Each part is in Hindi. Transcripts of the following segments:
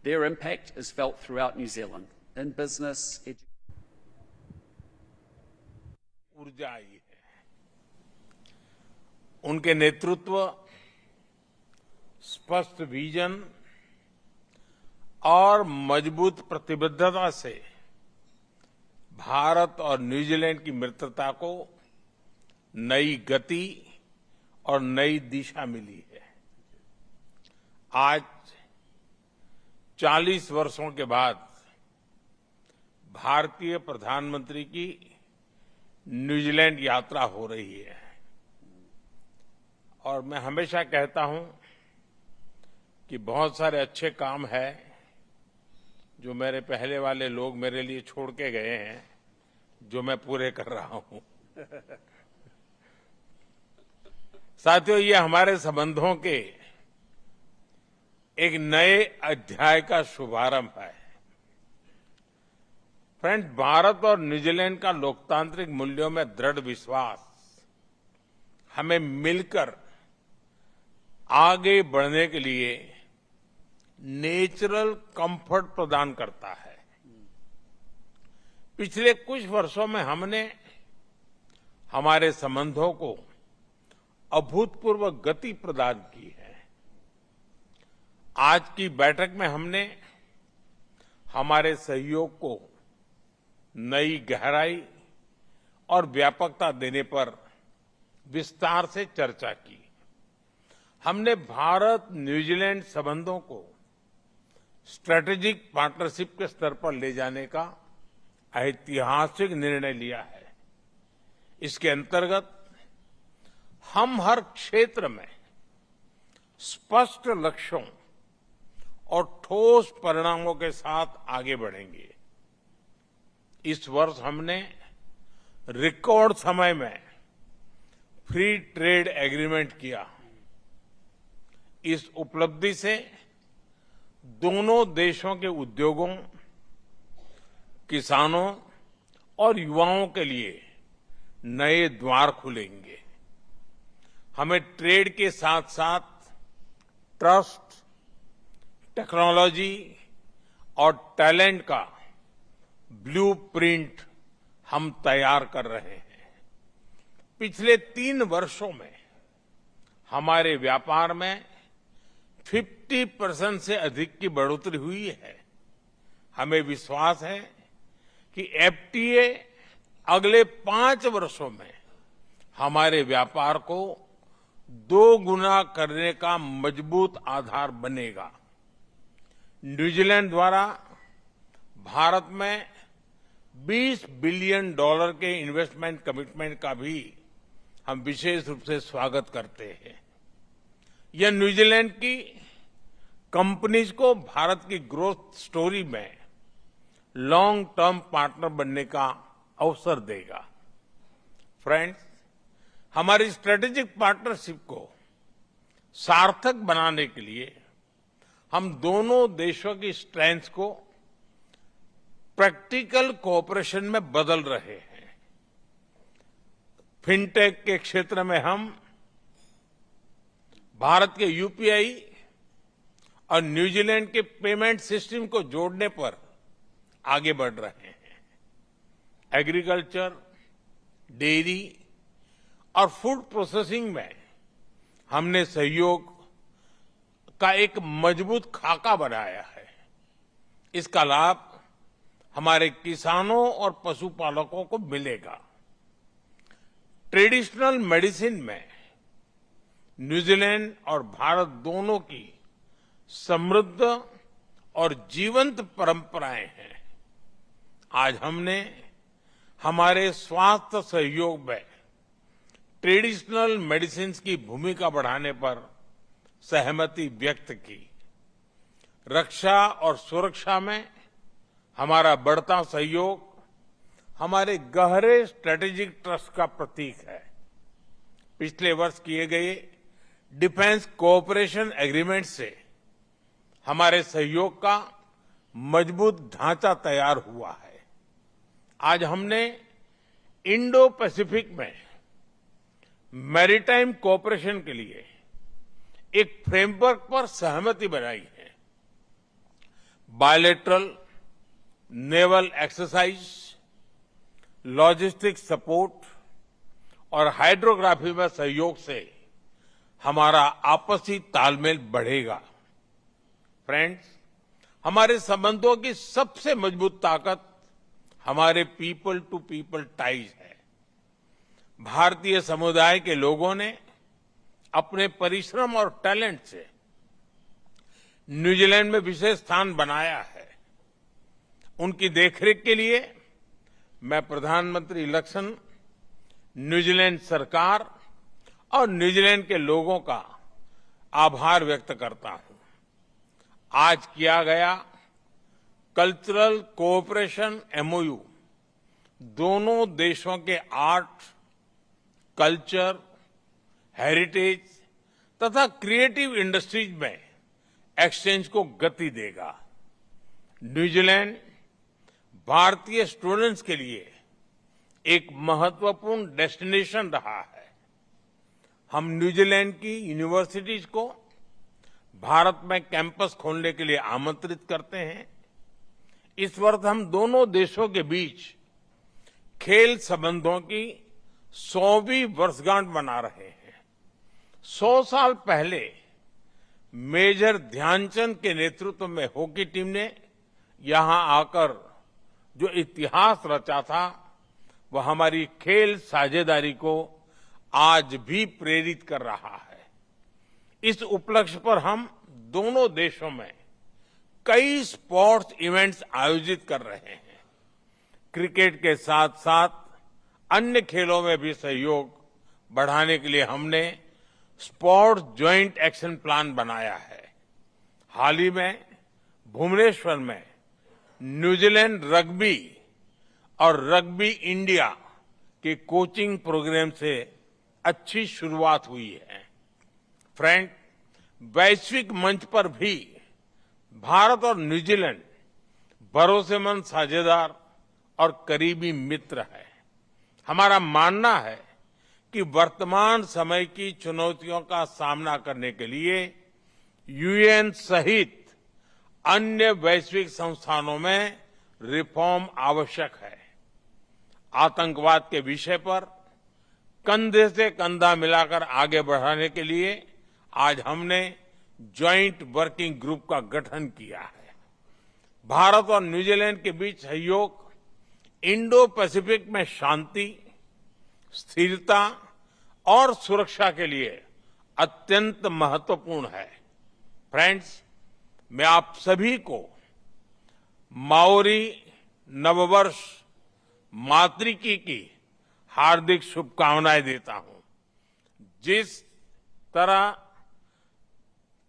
Their impact is felt throughout New Zealand, in business, ऊर्जा आई है। उनके नेतृत्व, स्पष्ट विजन और मजबूत प्रतिबद्धता से भारत और न्यूजीलैंड की मित्रता को नई गति और नई दिशा मिली है। आज 40 वर्षों के बाद भारतीय प्रधानमंत्री की न्यूजीलैंड यात्रा हो रही है और मैं हमेशा कहता हूं कि बहुत सारे अच्छे काम हैं जो मेरे पहले वाले लोग मेरे लिए छोड़ के गए हैं, जो मैं पूरे कर रहा हूं। साथियों, ये हमारे संबंधों के एक नए अध्याय का शुभारंभ है। फ्रेंड्स, भारत और न्यूजीलैंड का लोकतांत्रिक मूल्यों में दृढ़ विश्वास हमें मिलकर आगे बढ़ने के लिए नेचुरल कंफर्ट प्रदान करता है। पिछले कुछ वर्षों में हमने हमारे संबंधों को अभूतपूर्व गति प्रदान की है। आज की बैठक में हमने हमारे सहयोग को नई गहराई और व्यापकता देने पर विस्तार से चर्चा की। हमने भारत न्यूजीलैंड संबंधों को स्ट्रेटेजिक पार्टनरशिप के स्तर पर ले जाने का ऐतिहासिक निर्णय लिया है। इसके अंतर्गत हम हर क्षेत्र में स्पष्ट लक्ष्यों और ठोस परिणामों के साथ आगे बढ़ेंगे। इस वर्ष हमने रिकॉर्ड समय में फ्री ट्रेड एग्रीमेंट किया। इस उपलब्धि से दोनों देशों के उद्योगों, किसानों और युवाओं के लिए नए द्वार खुलेंगे। हमें ट्रेड के साथ साथ ट्रस्ट, टेक्नोलॉजी और टैलेंट का ब्लूप्रिंट हम तैयार कर रहे हैं। पिछले 3 वर्षों में हमारे व्यापार में 50% से अधिक की बढ़ोतरी हुई है। हमें विश्वास है कि एफटीए अगले 5 वर्षों में हमारे व्यापार को 2 गुना करने का मजबूत आधार बनेगा। न्यूजीलैंड द्वारा भारत में $20 बिलियन के इन्वेस्टमेंट कमिटमेंट का भी हम विशेष रूप से स्वागत करते हैं। यह न्यूजीलैंड की कंपनीज को भारत की ग्रोथ स्टोरी में लॉन्ग टर्म पार्टनर बनने का अवसर देगा। फ्रेंड्स, हमारी स्ट्रेटेजिक पार्टनरशिप को सार्थक बनाने के लिए हम दोनों देशों की स्ट्रेंथ्स को प्रैक्टिकल कोऑपरेशन में बदल रहे हैं। फिनटेक के क्षेत्र में हम भारत के यूपीआई और न्यूजीलैंड के पेमेंट सिस्टम को जोड़ने पर आगे बढ़ रहे हैं। एग्रीकल्चर, डेयरी और फूड प्रोसेसिंग में हमने सहयोग का एक मजबूत खाका बनाया है। इसका लाभ हमारे किसानों और पशुपालकों को मिलेगा। ट्रेडिशनल मेडिसिन में न्यूजीलैंड और भारत दोनों की समृद्ध और जीवंत परंपराएं हैं। आज हमने हमारे स्वास्थ्य सहयोग में ट्रेडिशनल मेडिसिन की भूमिका बढ़ाने पर सहमति व्यक्त की। रक्षा और सुरक्षा में हमारा बढ़ता सहयोग हमारे गहरे स्ट्रेटेजिक ट्रस्ट का प्रतीक है। पिछले वर्ष किए गए डिफेंस कोऑपरेशन एग्रीमेंट से हमारे सहयोग का मजबूत ढांचा तैयार हुआ है। आज हमने इंडो पैसिफिक में मैरीटाइम कोऑपरेशन के लिए एक फ्रेमवर्क पर सहमति बनाई है। Bilateral naval exercise, logistic support और हाइड्रोग्राफी में सहयोग से हमारा आपसी तालमेल बढ़ेगा। फ्रेंड्स, हमारे संबंधों की सबसे मजबूत ताकत हमारे पीपल टू पीपल टाइज है। भारतीय समुदाय के लोगों ने अपने परिश्रम और टैलेंट से न्यूजीलैंड में विशेष स्थान बनाया है। उनकी देखरेख के लिए मैं प्रधानमंत्री लक्ष्मण, न्यूजीलैंड सरकार और न्यूजीलैंड के लोगों का आभार व्यक्त करता हूं। आज किया गया कल्चरल कोऑपरेशन एमओयू दोनों देशों के आर्ट, कल्चर, हेरिटेज तथा क्रिएटिव इंडस्ट्रीज में एक्सचेंज को गति देगा। न्यूजीलैंड भारतीय स्टूडेंट्स के लिए एक महत्वपूर्ण डेस्टिनेशन रहा है। हम न्यूजीलैंड की यूनिवर्सिटीज को भारत में कैंपस खोलने के लिए आमंत्रित करते हैं। इस वर्ष हम दोनों देशों के बीच खेल संबंधों की 100वीं वर्षगांठ मना रहे हैं। 100 साल पहले मेजर ध्यानचंद के नेतृत्व में हॉकी टीम ने यहां आकर जो इतिहास रचा था, वह हमारी खेल साझेदारी को आज भी प्रेरित कर रहा है। इस उपलक्ष्य पर हम दोनों देशों में कई स्पोर्ट्स इवेंट्स आयोजित कर रहे हैं। क्रिकेट के साथ साथ अन्य खेलों में भी सहयोग बढ़ाने के लिए हमने स्पोर्ट्स ज्वाइंट एक्शन प्लान बनाया है। हाल ही में भुवनेश्वर में न्यूजीलैंड रग्बी और रग्बी इंडिया के कोचिंग प्रोग्राम से अच्छी शुरुआत हुई है। फ्रेंड, वैश्विक मंच पर भी भारत और न्यूजीलैंड भरोसेमंद साझेदार और करीबी मित्र है। हमारा मानना है कि वर्तमान समय की चुनौतियों का सामना करने के लिए यूएन सहित अन्य वैश्विक संस्थानों में रिफॉर्म आवश्यक है। आतंकवाद के विषय पर कंधे से कंधा मिलाकर आगे बढ़ाने के लिए आज हमने ज्वाइंट वर्किंग ग्रुप का गठन किया है। भारत और न्यूजीलैंड के बीच सहयोग इंडो पैसिफिक में शांति, स्थिरता और सुरक्षा के लिए अत्यंत महत्वपूर्ण है। फ्रेंड्स, मैं आप सभी को माओरी नववर्ष मातृकी की हार्दिक शुभकामनाएं देता हूं। जिस तरह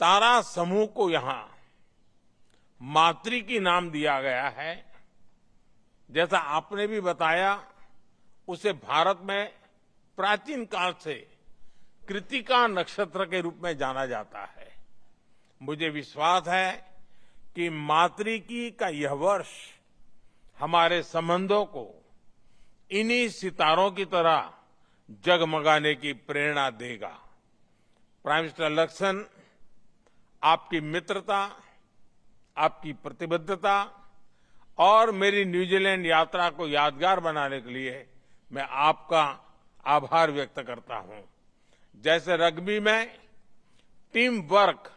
तारा समूह को यहां मातृकी नाम दिया गया है, जैसा आपने भी बताया, उसे भारत में प्राचीन काल से कृतिका नक्षत्र के रूप में जाना जाता है। मुझे विश्वास है कि मातृकी का यह वर्ष हमारे संबंधों को इन्हीं सितारों की तरह जगमगाने की प्रेरणा देगा। प्राइम मिनिस्टर लक्ष्मण, आपकी मित्रता, आपकी प्रतिबद्धता और मेरी न्यूजीलैंड यात्रा को यादगार बनाने के लिए मैं आपका आभार व्यक्त करता हूं। जैसे रग्बी में टीम वर्क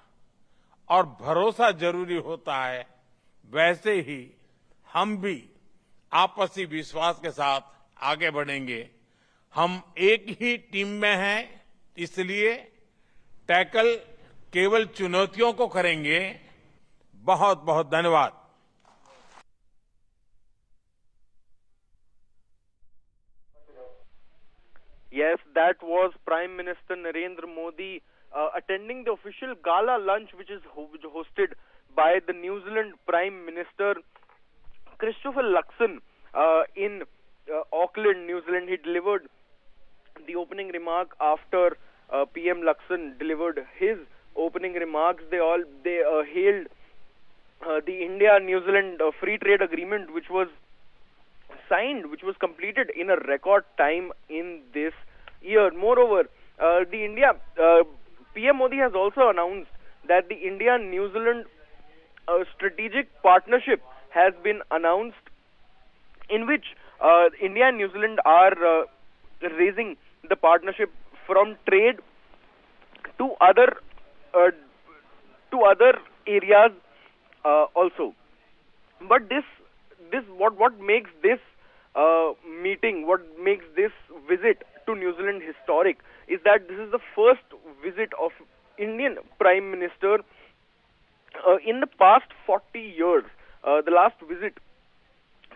और भरोसा जरूरी होता है, वैसे ही हम भी आपसी विश्वास के साथ आगे बढ़ेंगे। हम एक ही टीम में हैं, इसलिए टैकल केवल चुनौतियों को करेंगे। बहुत बहुत धन्यवाद। Yes, that was Prime Minister Narendra Modi attending the official gala lunch which is hosted by the New Zealand Prime Minister Christopher Luxon in Auckland, New Zealand. He delivered the opening remark after PM Luxon delivered his opening remarks. They hailed the India-New Zealand free trade agreement, which was signed, which was completed in a record time in this year. Moreover, PM Modi has also announced that the India-New Zealand a strategic partnership has been announced in which India and New Zealand are raising the partnership from trade to uh, other areas also. But this what makes this meeting, what makes this visit to New Zealand historic is that this is the first visit of Indian Prime Minister in the past 40 years. The last visit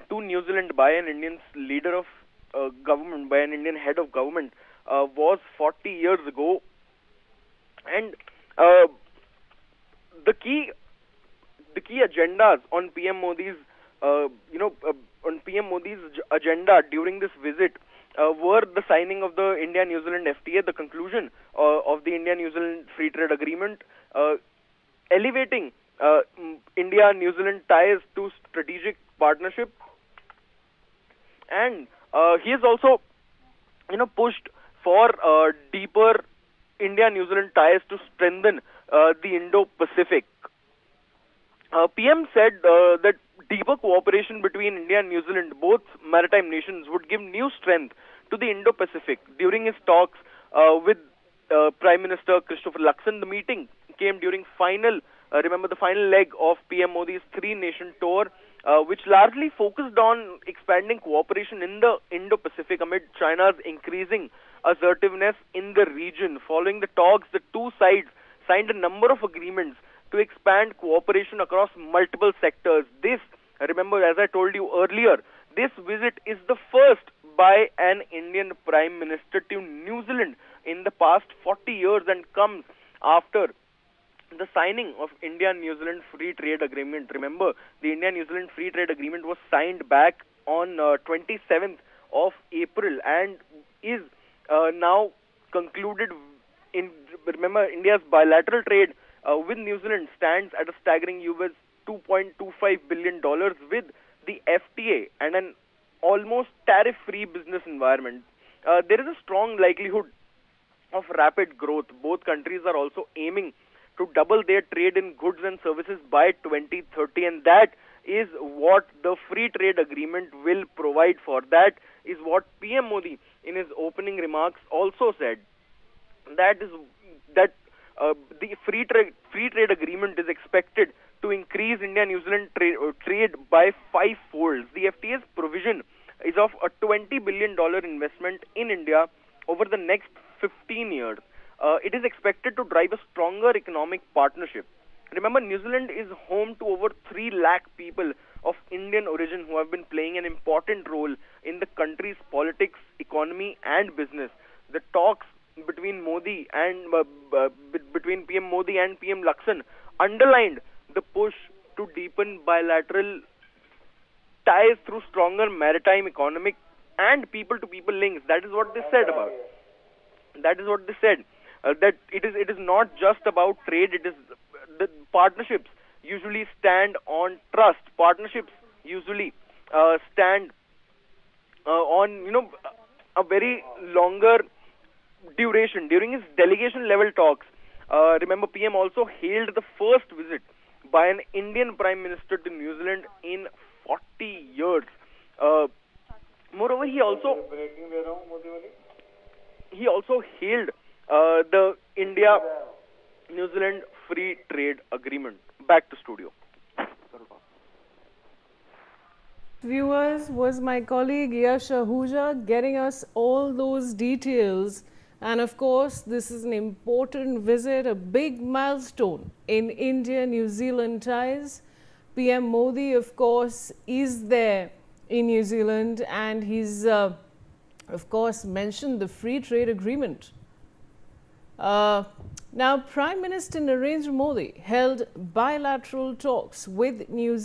to New Zealand by an Indian leader of government, by an Indian head of government, was 40 years ago. And the key agendas on PM Modi's on PM Modi's agenda during this visit were the signing of the India-New Zealand FTA, the conclusion of the India-New Zealand Free Trade Agreement, elevating India-New Zealand ties to strategic partnership, and he has also pushed for deeper India-New Zealand ties to strengthen the Indo-Pacific. PM said that deeper cooperation between India and New Zealand, both maritime nations, would give new strength to the Indo-Pacific. During his talks with Prime Minister Christopher Luxon, the meeting came during the final leg of PM Modi's three-nation tour, which largely focused on expanding cooperation in the Indo-Pacific amid China's increasing assertiveness in the region. Following the talks, the two sides signed a number of agreements to expand cooperation across multiple sectors. This, remember, as I told you earlier, this visit is the first by an Indian Prime Minister to New Zealand in the past 40 years and comes after the signing of India-New Zealand Free Trade Agreement. Remember, the India-New Zealand Free Trade Agreement was signed back on 27th of April and is now concluded. Remember, India's bilateral trade with New Zealand stands at a staggering US $2.25 billion with the FTA and an almost tariff-free business environment. There is a strong likelihood of rapid growth. Both countries are also aiming to double their trade in goods and services by 2030, and that is what the free trade agreement will provide for. That is what PM Modi in his opening remarks also said. The free trade agreement is expected to increase India-New Zealand trade by 5-fold. The FTA's provision is of a $20 billion investment in India over the next 15 years. It is expected to drive a stronger economic partnership. Remember, New Zealand is home to over 3 lakh people of Indian origin who have been playing an important role in the country's politics, economy, and business. The talks between between PM Modi and PM Luxon underlined the push to deepen bilateral ties through stronger maritime, economic, and people-to-people links. That is what they said about. That is what they said. That it is not just about trade. It is the partnerships usually stand on trust. Partnerships usually stand on a very longer duration. During his delegation level talks, remember, PM also hailed the first visit by an Indian Prime Minister to New Zealand in 40 years. Moreover, he also hailed the India-New Zealand Free Trade Agreement. Back to studio. Viewers, was my colleague Yash Ahuja getting us all those details. And of course, this is an important visit, a big milestone in India-New Zealand ties. PM Modi, of course, is there in New Zealand, and he's, of course, mentioned the free trade agreement. Now, Prime Minister Narendra Modi held bilateral talks with New Zealand.